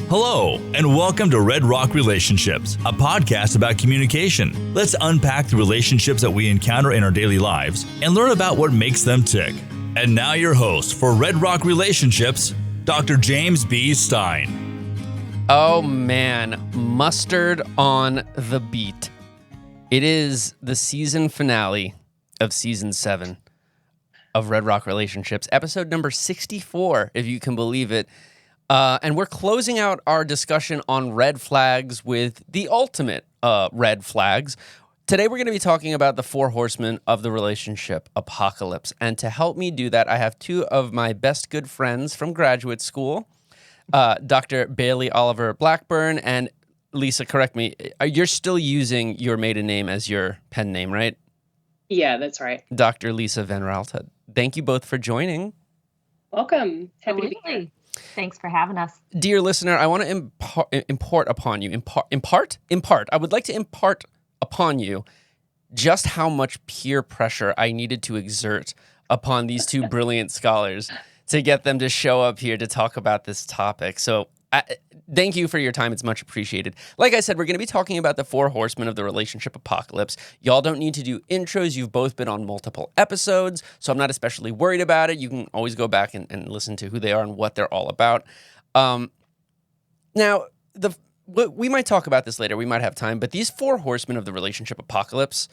Hello, and welcome to Red Rock Relationships, a podcast about communication. Let's unpack the relationships that we encounter in our daily lives and learn about what makes them tick. And now your host for Red Rock Relationships, Dr. James B. Stein. Oh man, mustard on the beat. It is the season finale of season 7 of Red Rock Relationships, episode number 64, if you can believe it. And we're closing out our discussion on red flags with the ultimate red flags. Today, we're going to be talking about the Four Horsemen of the relationship apocalypse. And to help me do that, I have two of my best good friends from graduate school, Dr. Bailey Oliver-Blackburn and Lisa, correct me, you're still using your maiden name as your pen name, right? Yeah, that's right. Dr. Lisa Van Raalte. Thank you both for joining. Welcome. Happy to be here. Thanks for having us. Dear listener, I want to impart upon you. I would like to impart upon you just how much peer pressure I needed to exert upon these two brilliant scholars to get them to show up here to talk about this topic. So thank you for your time. It's much appreciated. Like I said, we're going to be talking about the Four Horsemen of the relationship apocalypse. Y'all don't need to do intros. You've both been on multiple episodes, so I'm not especially worried about it. You can always go back and listen to who they are and what they're all about. Now, we might talk about this later. We might have time, but these Four Horsemen of the relationship apocalypse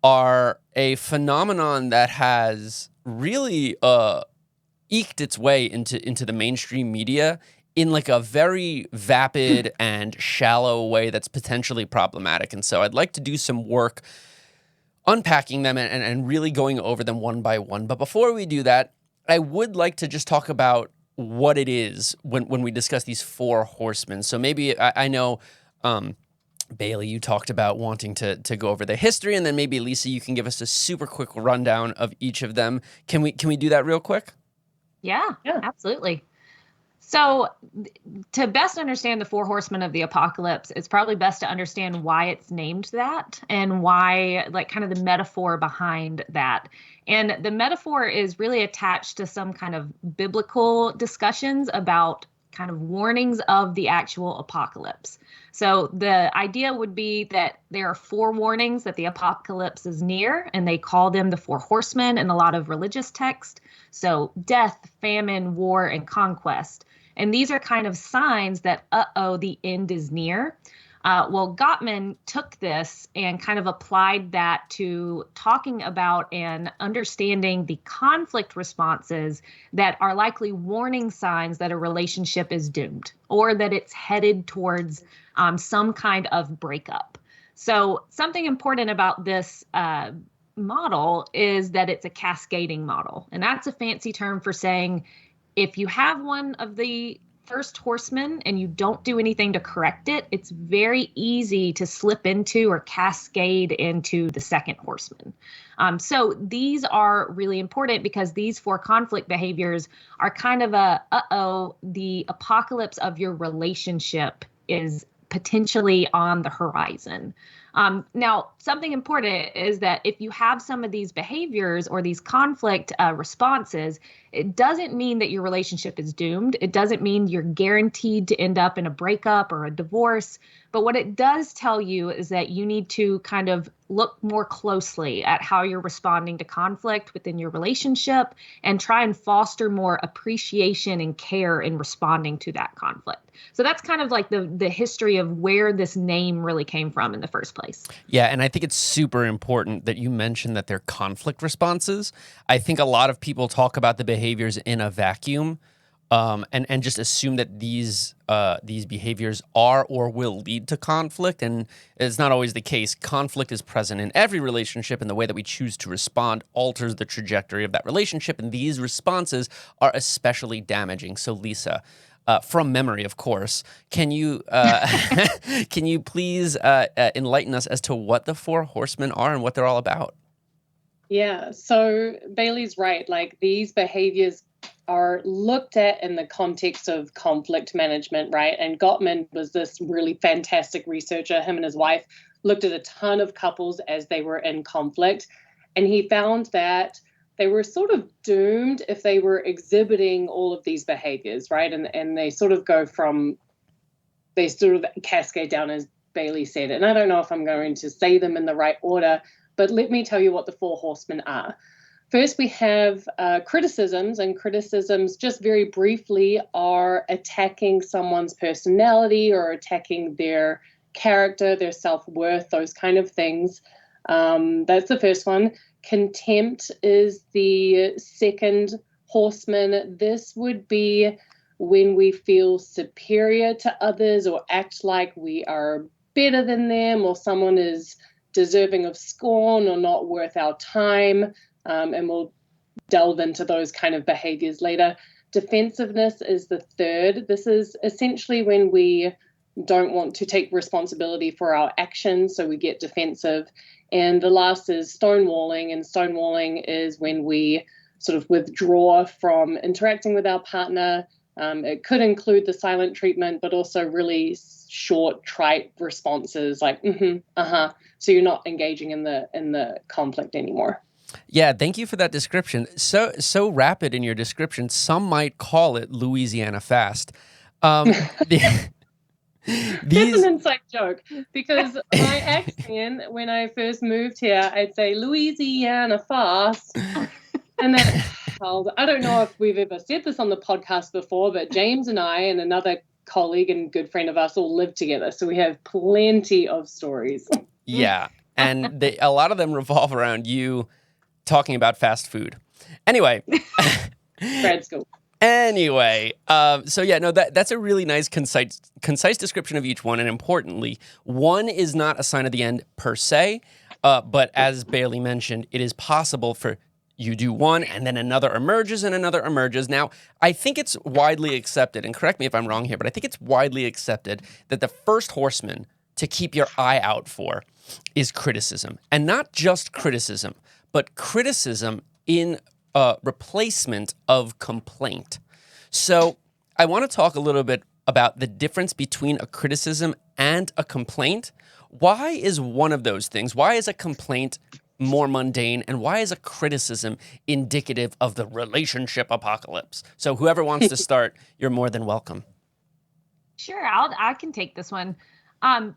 are a phenomenon that has really eked its way into the mainstream media in like a very vapid and shallow way that's potentially problematic. And so I'd like to do some work unpacking them and really going over them one by one. But before we do that, I would like to just talk about what it is when we discuss these Four Horsemen. So maybe I know, Bailey, you talked about wanting to go over the history, and then maybe Lisa, you can give us a super quick rundown of each of them. Can we do that real quick? Yeah, absolutely. So to best understand the Four Horsemen of the Apocalypse, it's probably best to understand why it's named that and why, like, kind of the metaphor behind that. And the metaphor is really attached to some kind of biblical discussions about kind of warnings of the actual apocalypse. So the idea would be that there are 4 warnings that the apocalypse is near, and they call them the Four Horsemen in a lot of religious text. So death, famine, war, and conquest. And these are kind of signs that, the end is near. Well, Gottman took this and kind of applied that to talking about and understanding the conflict responses that are likely warning signs that a relationship is doomed or that it's headed towards some kind of breakup. So something important about this model is that it's a cascading model. And that's a fancy term for saying if you have one of the first horsemen and you don't do anything to correct it, it's very easy to slip into or cascade into the second horseman. So these are really important because these 4 conflict behaviors are kind of the apocalypse of your relationship is potentially on the horizon. Now, something important is that if you have some of these behaviors or these conflict responses, it doesn't mean that your relationship is doomed. It doesn't mean you're guaranteed to end up in a breakup or a divorce. But what it does tell you is that you need to kind of look more closely at how you're responding to conflict within your relationship and try and foster more appreciation and care in responding to that conflict. So that's kind of like the history of where this name really came from in the first place. Yeah, and I think it's super important that you mentioned that they're conflict responses. I think a lot of people talk about the behaviors in a vacuum and just assume that these behaviors are or will lead to conflict, and it's not always the case. Conflict is present in every relationship, and the way that we choose to respond alters the trajectory of that relationship, and these responses are especially damaging. So, Lisa, from memory, of course, can you please enlighten us as to what the Four Horsemen are and what they're all about? Yeah, so Bailey's right. Like, these behaviors are looked at in the context of conflict management, right? And Gottman was this really fantastic researcher. Him and his wife looked at a ton of couples as they were in conflict, and he found that they were sort of doomed if they were exhibiting all of these behaviors, right? And they sort of go from they sort of cascade down, as Bailey said. And I don't know if I'm going to say them in the right order, but let me tell you what the Four Horsemen are. First, we have criticisms, and criticisms, just very briefly, are attacking someone's personality or attacking their character, their self-worth, those kind of things. That's the first one. Contempt is the second horseman. This would be when we feel superior to others or act like we are better than them, or someone is deserving of scorn or not worth our time. And we'll delve into those kind of behaviors later. Defensiveness is the third. This is essentially when we don't want to take responsibility for our actions, so we get defensive. And the last is stonewalling, and stonewalling is when we sort of withdraw from interacting with our partner. It could include the silent treatment, but also really short, trite responses like, So you're not engaging in the conflict anymore. Yeah, thank you for that description. So rapid in your description, some might call it Louisiana Fast. That's an inside joke, because my accent, when I first moved here, I'd say Louisiana Fast. And then, I don't know if we've ever said this on the podcast before, but James and I and another colleague and good friend of us all live together. So we have plenty of stories. Yeah, and a lot of them revolve around you talking about fast food. Anyway. Grad school. Anyway, that's a really nice, concise description of each one. And importantly, one is not a sign of the end per se, but as Bailey mentioned, it is possible for you do one and then another emerges and another emerges. Now, I think it's widely accepted, and correct me if I'm wrong here, but I think it's widely accepted that the first horseman to keep your eye out for is criticism. And not just criticism, but criticism in replacement of complaint. So I want to talk a little bit about the difference between a criticism and a complaint. Why is one of those things? Why is a complaint more mundane, and why is a criticism indicative of the relationship apocalypse? So whoever wants to start, you're more than welcome. Sure, I can take this one.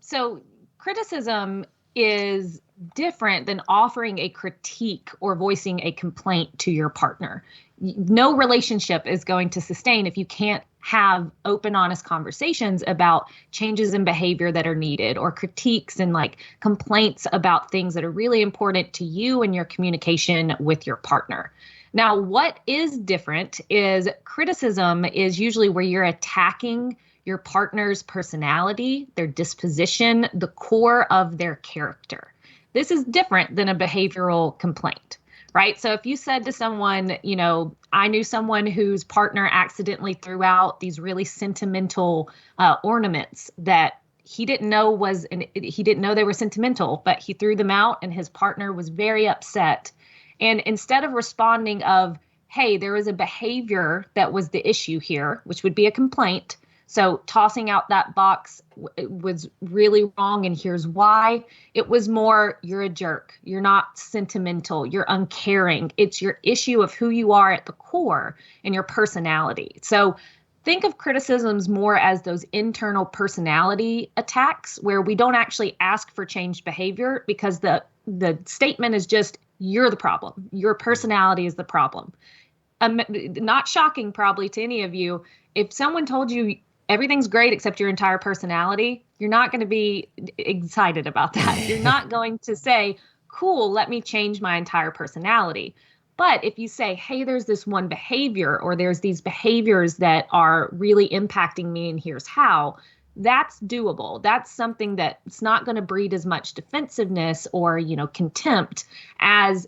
So criticism is different than offering a critique or voicing a complaint to your partner. No relationship is going to sustain if you can't have open, honest conversations about changes in behavior that are needed, or critiques and like complaints about things that are really important to you and your communication with your partner. Now, what is different is criticism is usually where you're attacking your partner's personality, their disposition, the core of their character. This is different than a behavioral complaint, right? So if you said to someone, I knew someone whose partner accidentally threw out these really sentimental ornaments that he didn't know they were sentimental, but he threw them out and his partner was very upset. And instead of responding of, hey, there was a behavior that was the issue here, which would be a complaint, so tossing out that box was really wrong, and here's why. It was more, you're a jerk. You're not sentimental. You're uncaring. It's your issue of who you are at the core and your personality. So think of criticisms more as those internal personality attacks where we don't actually ask for changed behavior, because the statement is just, you're the problem. Your personality is the problem. Not shocking probably to any of you. If someone told you everything's great except your entire personality, you're not going to be excited about that. You're not going to say, cool, let me change my entire personality. But if you say, hey, there's this one behavior, or there's these behaviors that are really impacting me and here's how, that's doable. That's something that's not going to breed as much defensiveness or, contempt as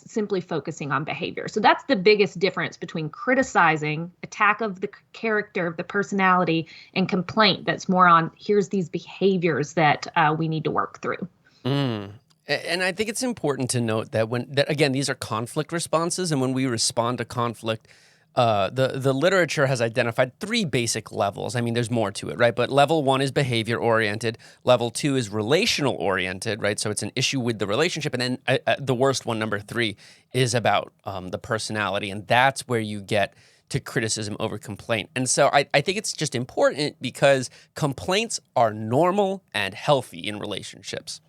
simply focusing on behavior. So that's the biggest difference between criticizing, attack of the character, of the personality, and complaint that's more on, here's these behaviors that we need to work through. And I think it's important to note that again, these are conflict responses, and when we respond to conflict, the literature has identified 3 basic levels. I mean, there's more to it, right? But level 1 is behavior-oriented. Level 2 is relational-oriented, right? So it's an issue with the relationship. And then the worst one, number 3, is about the personality. And that's where you get to criticism over complaint. And so I think it's just important because complaints are normal and healthy in relationships.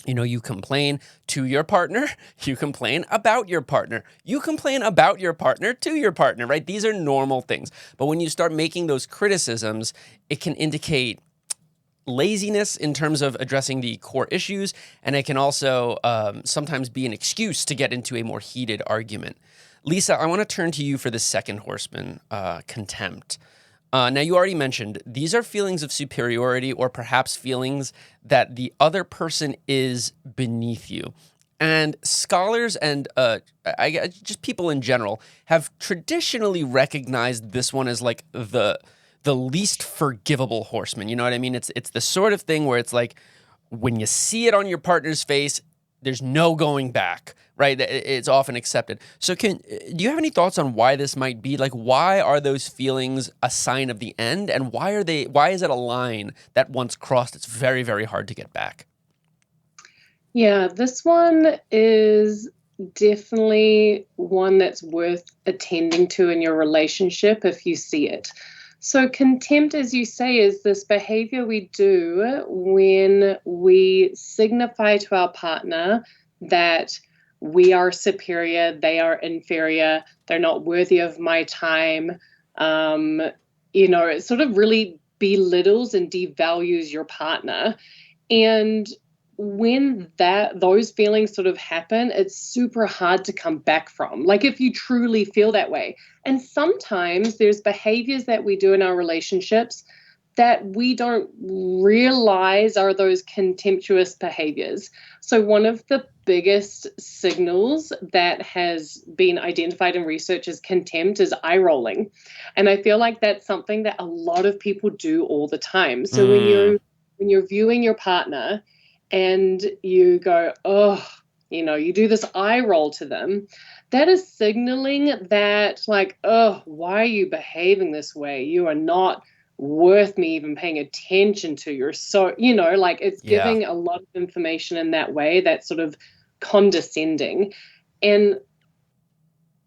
You know, you complain to your partner, you complain about your partner, you complain about your partner to your partner, right? These are normal things. But when you start making those criticisms, it can indicate laziness in terms of addressing the core issues, and it can also sometimes be an excuse to get into a more heated argument. Lisa, I want to turn to you for the second horseman, contempt. Now, you already mentioned these are feelings of superiority or perhaps feelings that the other person is beneath you. And scholars and just people in general have traditionally recognized this one as like the least forgivable horseman. You know what I mean? It's the sort of thing where it's like when you see it on your partner's face, there's no going back, right? It's often accepted. So do you have any thoughts on why this might be? Like, why are those feelings a sign of the end? And why is it a line that once crossed, it's very, very hard to get back? Yeah, this one is definitely one that's worth attending to in your relationship if you see it. So contempt, as you say, is this behavior we do when we signify to our partner that we are superior, they are inferior, they're not worthy of my time. It sort of really belittles and devalues your partner. And when those feelings sort of happen, it's super hard to come back from. Like if you truly feel that way. And sometimes there's behaviors that we do in our relationships that we don't realize are those contemptuous behaviors. So one of the biggest signals that has been identified in research as contempt is eye rolling. And I feel like that's something that a lot of people do all the time. So when you're viewing your partner and you go, you do this eye roll to them, that is signaling that like, why are you behaving this way? You are not worth me even paying attention to. You're so, it's giving a lot of information in that way that's sort of condescending. And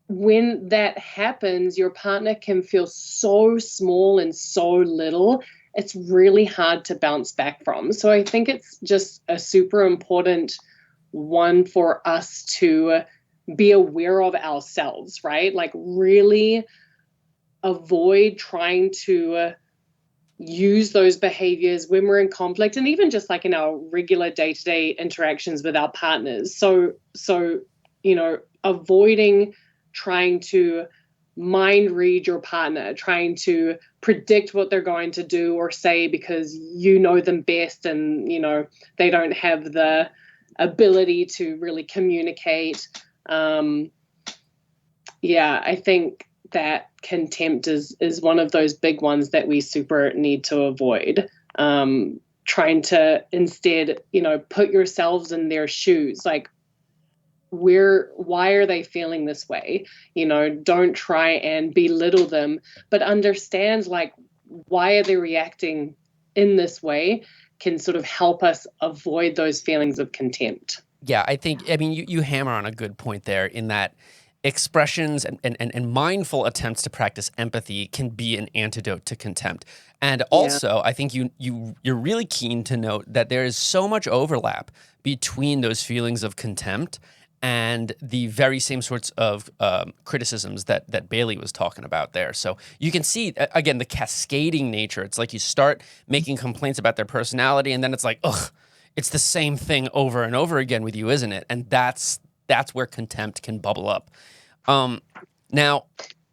when that happens, your partner can feel so small and so little. It's really hard to bounce back from. So I think it's just a super important one for us to be aware of ourselves, right? Like really avoid trying to use those behaviors when we're in conflict and even just like in our regular day-to-day interactions with our partners. So avoiding trying to mind read your partner, trying to predict what they're going to do or say because you know them best and, they don't have the ability to really communicate. I think that contempt is one of those big ones that we super need to avoid. Trying to instead, put yourselves in their shoes. Like, why are they feeling this way? Don't try and belittle them, but understand like why are they reacting in this way can sort of help us avoid those feelings of contempt. Yeah, you hammer on a good point there in that expressions and mindful attempts to practice empathy can be an antidote to contempt. And also, I think you're really keen to note that there is so much overlap between those feelings of contempt and the very same sorts of criticisms that Bailey was talking about there. So you can see, again, the cascading nature. It's like you start making complaints about their personality, and then it's like, it's the same thing over and over again with you, isn't it? And that's where contempt can bubble up. Now,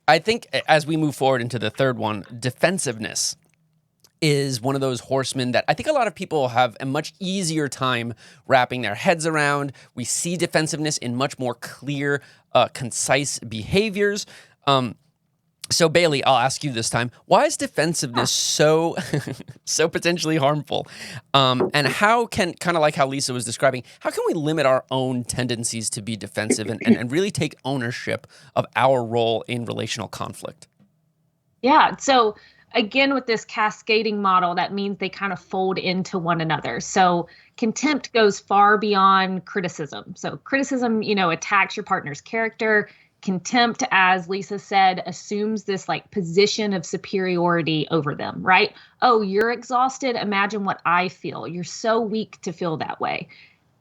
I think as we move forward into the third one, defensiveness is one of those horsemen that I think a lot of people have a much easier time wrapping their heads around. We see defensiveness in much more clear, concise behaviors. So Bailey, I'll ask you this time, why is defensiveness so potentially harmful? And how can, kind of like how Lisa was describing, how can we limit our own tendencies to be defensive and really take ownership of our role in relational conflict? Yeah, so again, with this cascading model, that means they kind of fold into one another. So contempt goes far beyond criticism. So criticism, attacks your partner's character, contempt, as Lisa said, assumes this like position of superiority over them, right? Oh, you're exhausted. Imagine what I feel. You're so weak to feel that way.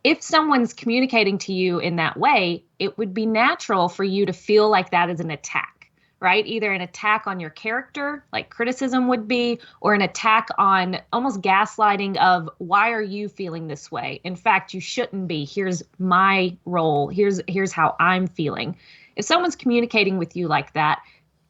If someone's communicating to you in that way, it would be natural for you to feel like that is an attack, right? Either an attack on your character, like criticism would be, or an attack on almost gaslighting of, why are you feeling this way? In fact, you shouldn't be. Here's my role. Here's how I'm feeling. If someone's communicating with you like that,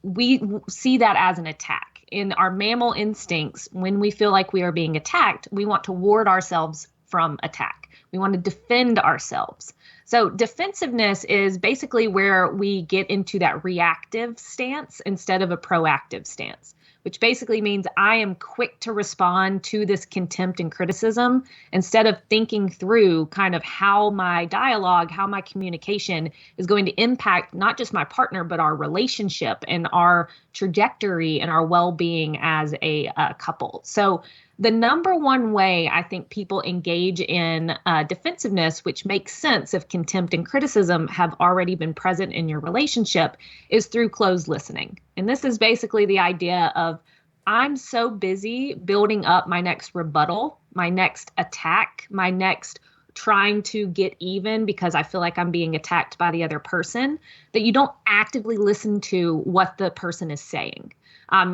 we see that as an attack. In our mammal instincts, when we feel like we are being attacked, we want to ward ourselves from attack. We want to defend ourselves. So defensiveness is basically where we get into that reactive stance instead of a proactive stance, which basically means I am quick to respond to this contempt and criticism instead of thinking through kind of how my dialogue, how my communication is going to impact not just my partner, but our relationship and our trajectory and our well-being as a couple. So the number one way I think people engage in defensiveness, which makes sense if contempt and criticism have already been present in your relationship, is through closed listening. And this is basically the idea of, I'm so busy building up my next rebuttal, my next attack, my next trying to get even because I feel like I'm being attacked by the other person, that you don't actively listen to what the person is saying.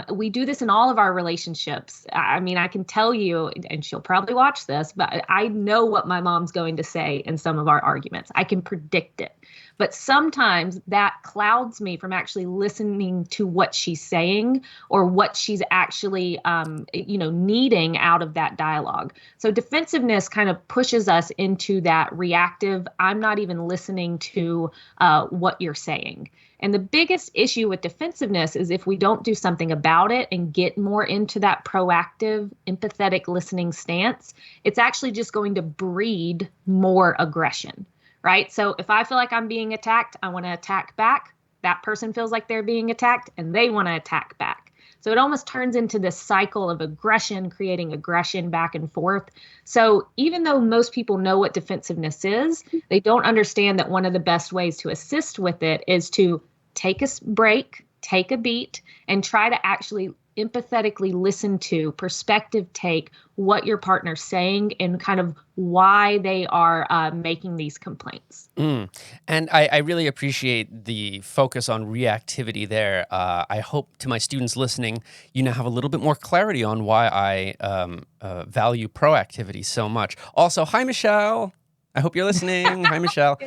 We do this in all of our relationships. I mean, I can tell you, and she'll probably watch this, but I know what my mom's going to say in some of our arguments. I can predict it. But sometimes that clouds me from actually listening to what she's saying or what she's actually, needing out of that dialogue. So defensiveness kind of pushes us into that reactive, I'm not even listening to what you're saying. And the biggest issue with defensiveness is if we don't do something about it and get more into that proactive, empathetic listening stance, it's actually just going to breed more aggression, right? So if I feel like I'm being attacked, I want to attack back. That person feels like they're being attacked and they want to attack back. So it almost turns into this cycle of aggression, creating aggression back and forth. So even though most people know what defensiveness is, they don't understand that one of the best ways to assist with it is to take a break, take a beat, and try to actually empathetically listen to, perspective take what your partner's saying and kind of why they are making these complaints. And I really appreciate the focus on reactivity there. I hope to my students listening, you now have a little bit more clarity on why I value proactivity so much. Also, hi, Michelle. I hope you're listening. Hi, Michelle.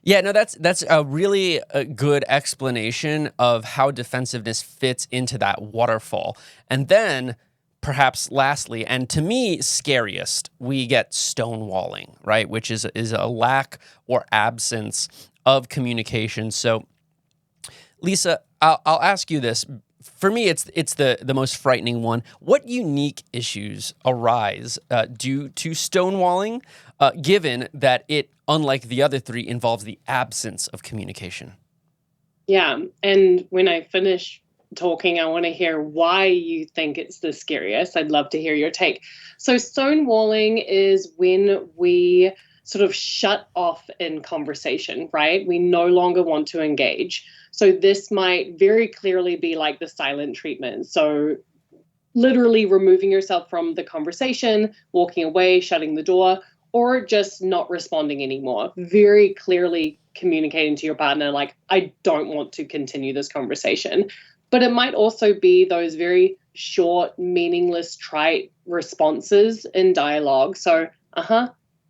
Yeah, no, that's a really good explanation of how defensiveness fits into that waterfall. And then, perhaps lastly, and to me scariest, we get stonewalling, right? Which is a lack or absence of communication. So, Lisa, I'll ask you this. For me, it's the most frightening one. What unique issues arise due to stonewalling, given that it, unlike the other three, involves the absence of communication? Yeah, and when I finish talking, I want to hear why you think it's the scariest. I'd love to hear your take. So stonewalling is when we sort of shut off in conversation, right? We no longer want to engage. So this might very clearly be like the silent treatment. So literally removing yourself from the conversation, walking away, shutting the door, or just not responding anymore. Very clearly communicating to your partner, like, I don't want to continue this conversation. But it might also be those very short, meaningless, trite responses in dialogue. So,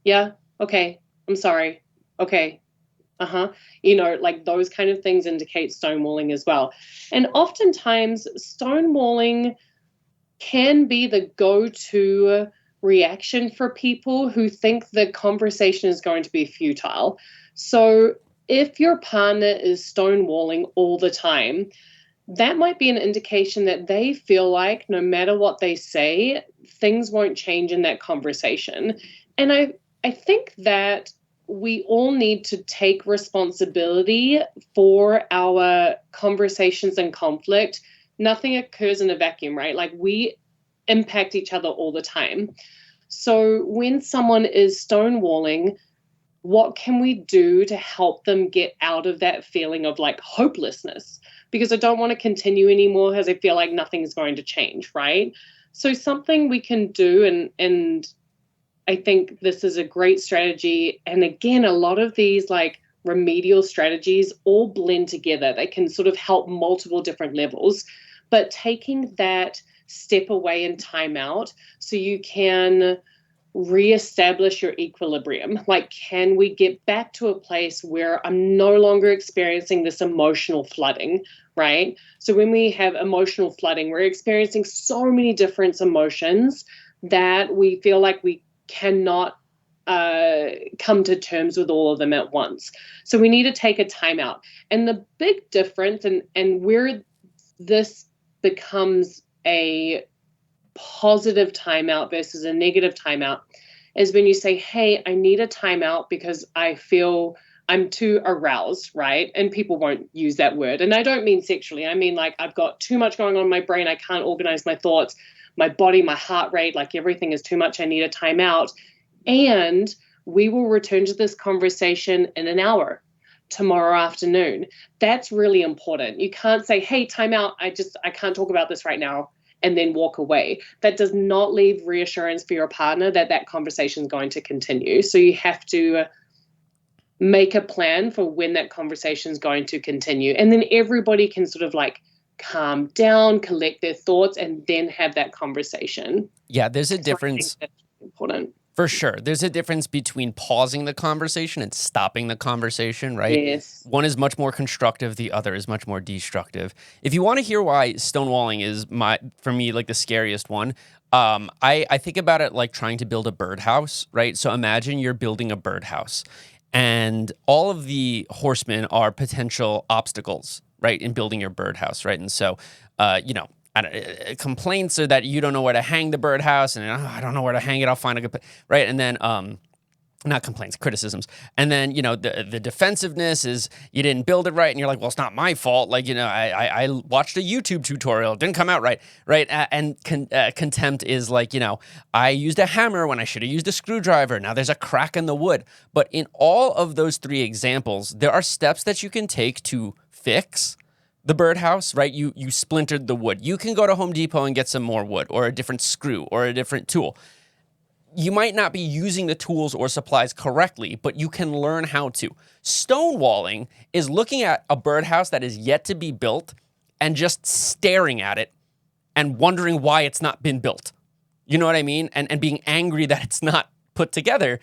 yeah, okay, I'm sorry, okay, like those kind of things indicate stonewalling as well. And oftentimes stonewalling can be the go-to reaction for people who think the conversation is going to be futile. So if your partner is stonewalling all the time, that might be an indication that they feel like no matter what they say, things won't change in that conversation. And I think that we all need to take responsibility for our conversations and conflict. Nothing occurs in a vacuum, right? Like, we impact each other all the time. So when someone is stonewalling, what can we do to help them get out of that feeling of like hopelessness? Because I don't want to continue anymore because I feel like nothing's going to change, right? So something we can do, and I think this is a great strategy. And again, a lot of these like remedial strategies all blend together. They can sort of help multiple different levels, but taking that step away and time out so you can reestablish your equilibrium. Like, can we get back to a place where I'm no longer experiencing this emotional flooding, right? So when we have emotional flooding, we're experiencing so many different emotions that we feel like we cannot come to terms with all of them at once. So we need to take a time out. And the big difference and where this becomes a positive timeout versus a negative timeout is when you say, hey, I need a timeout because I feel I'm too aroused, right? And people won't use that word. And I don't mean sexually. I mean, like, I've got too much going on in my brain. I can't organize my thoughts, my body, my heart rate, like everything is too much. I need a timeout. And we will return to this conversation in an hour, tomorrow afternoon. That's really important. You can't say, hey, timeout. I can't talk about this right now, and then walk away. That does not leave reassurance for your partner that that conversation is going to continue. So you have to make a plan for when that conversation is going to continue. And then everybody can sort of like calm down, collect their thoughts, and then have that conversation. Yeah, there's a difference. I think that's important. For sure. There's a difference between pausing the conversation and stopping the conversation, right? Yes. One is much more constructive. The other is much more destructive. If you want to hear why stonewalling is for me, like the scariest one, I think about it like trying to build a birdhouse, right? So imagine you're building a birdhouse and all of the horsemen are potential obstacles, right, in building your birdhouse, right? And so, complaints are that you don't know where to hang the birdhouse, and I don't know where to hang it. I'll find a good, right? And then, not complaints, criticisms. And then, the defensiveness is you didn't build it right, and you're like, well, it's not my fault. Like, I watched a YouTube tutorial, it didn't come out right, right? And contempt is like, I used a hammer when I should have used a screwdriver. Now there's a crack in the wood. But in all of those three examples, there are steps that you can take to fix the birdhouse, right? You splintered the wood. You can go to Home Depot and get some more wood or a different screw or a different tool. You might not be using the tools or supplies correctly, but you can learn how to. Stonewalling is looking at a birdhouse that is yet to be built and just staring at it and wondering why it's not been built. You know what I mean? And being angry that it's not put together.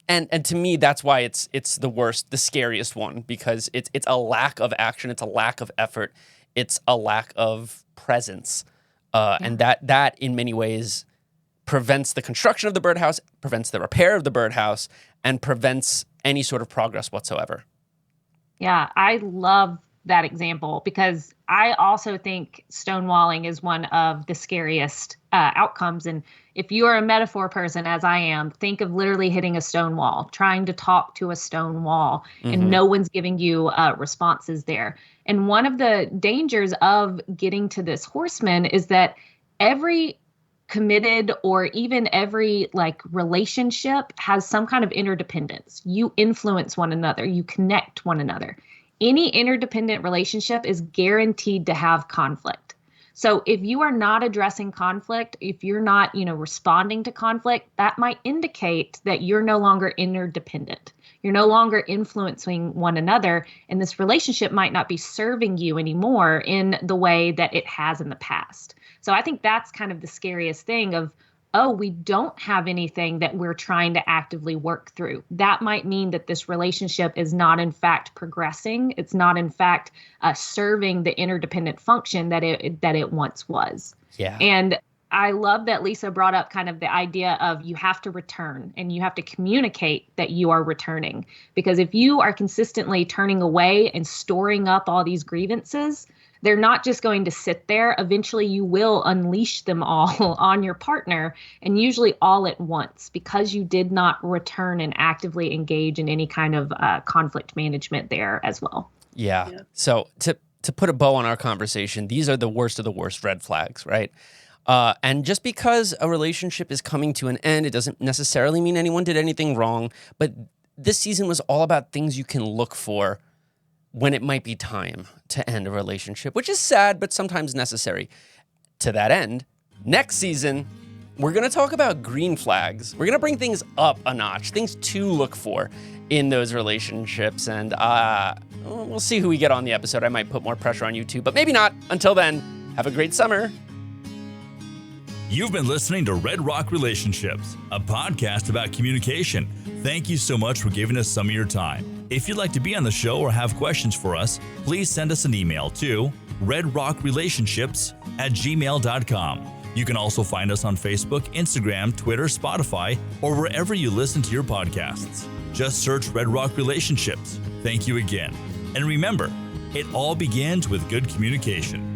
And to me, that's why it's the worst, the scariest one, because it's a lack of action, it's a lack of effort, it's a lack of presence, and that in many ways prevents the construction of the birdhouse, prevents the repair of the birdhouse, and prevents any sort of progress whatsoever. Yeah, I love that example because I also think stonewalling is one of the scariest outcomes. And if you are a metaphor person, as I am, think of literally hitting a stone wall, trying to talk to a stone wall, and no one's giving you responses there. And one of the dangers of getting to this horseman is that every committed or even every like relationship has some kind of interdependence. You influence one another, you connect one another. Any interdependent relationship is guaranteed to have conflict. So if you are not addressing conflict, if you're not, responding to conflict, that might indicate that you're no longer interdependent. You're no longer influencing one another, and this relationship might not be serving you anymore in the way that it has in the past. So I think that's kind of the scariest thing of, we don't have anything that we're trying to actively work through. That might mean that this relationship is not in fact progressing. It's not in fact serving the interdependent function that it once was. Yeah. And I love that Lisa brought up kind of the idea of you have to return and you have to communicate that you are returning. Because if you are consistently turning away and storing up all these grievances, they're not just going to sit there. Eventually, you will unleash them all on your partner, and usually all at once, because you did not return and actively engage in any kind of conflict management there as well. Yeah. So to put a bow on our conversation, these are the worst of the worst red flags, right? And just because a relationship is coming to an end, it doesn't necessarily mean anyone did anything wrong. But this season was all about things you can look for when it might be time to end a relationship, which is sad, but sometimes necessary. To that end, next season, we're going to talk about green flags. We're going to bring things up a notch, things to look for in those relationships. And we'll see who we get on the episode. I might put more pressure on you too, but maybe not. Until then, have a great summer. You've been listening to Red Rock Relationships, a podcast about communication. Thank you so much for giving us some of your time. If you'd like to be on the show or have questions for us, please send us an email to redrockrelationships@gmail.com. You can also find us on Facebook, Instagram, Twitter, Spotify, or wherever you listen to your podcasts. Just search Red Rock Relationships. Thank you again. And remember, it all begins with good communication.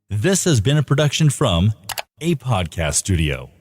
This has been a production from a podcast studio.